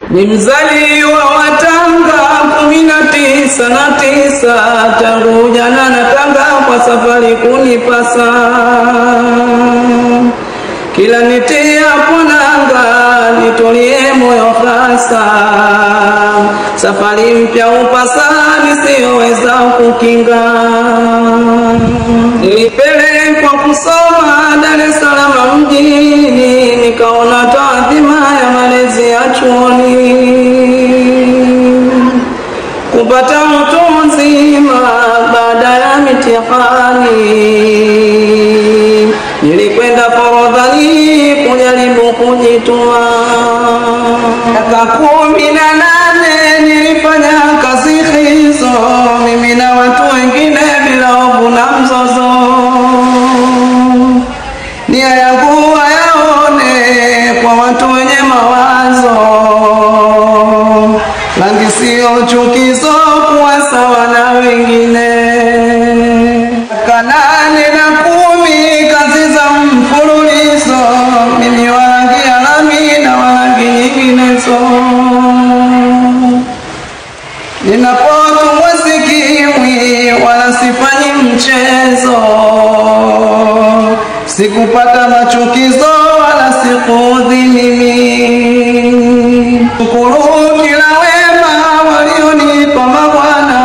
Ni mzaliwa wa Tanga 19 tangu jana na Tanga kwa safari kunipasa. Kila nitiapo nanga nitolie moyo hasa, safari mpya upasa nisiyoweza kukinga. Nilipelekwa kusoma Dar es Salaam mjini, nikaona taadhima ya malezi ya chuoni. Kupata mtu mzima baada ya mitihani, nilikwenda Forodhani kujaribu kujituma. Miaka 18 nilifanya kazi hizo, mimi na watu wengine bila hofu na mzozo. Nia yangu wayaone kwa watu wenye mawazo, rangi sio chukizo kuwa sawa na wengine. Kanane na 10 kazi za mfululizo, mimi wa rangi ya lami na wa rangi nyinginezo. Ninapotumwa sikimwi wala sifanyi mchezo, sikupata machukizo wala sikudhi mimi. Shukuru kila wema walionipa mabwana,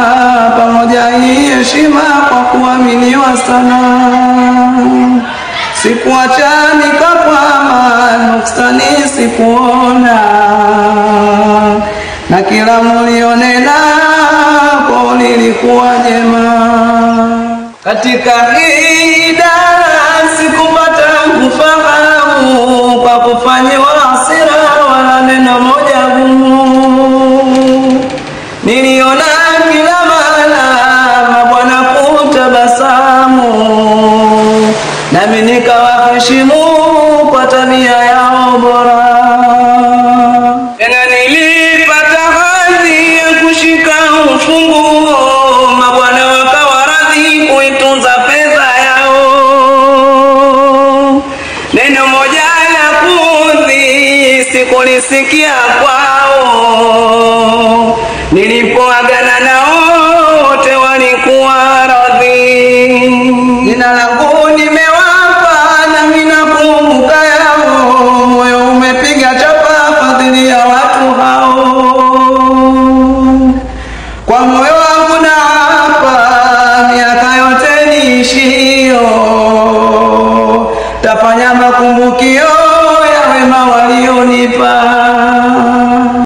pamoja hii heshima kwa kuaminiwa sana. Sikuacha nikakwama, nuksani sikuona, na kila mlionena kwa lilikuwa jema. Katika hii idara sikupata kufahamu kwa kufanyiwa hasira wala neno moja gumu. Niliona kila mara mabwana kutabasamu, nami nikawaheshimu kwa tabia yao bora. Tena nilipata hadhi ya kushika ufunguo, mabwana wakawa radhi kuitunza fedha yao. Neno moja la kudhi sikulisikia kwao, nilipoagana nao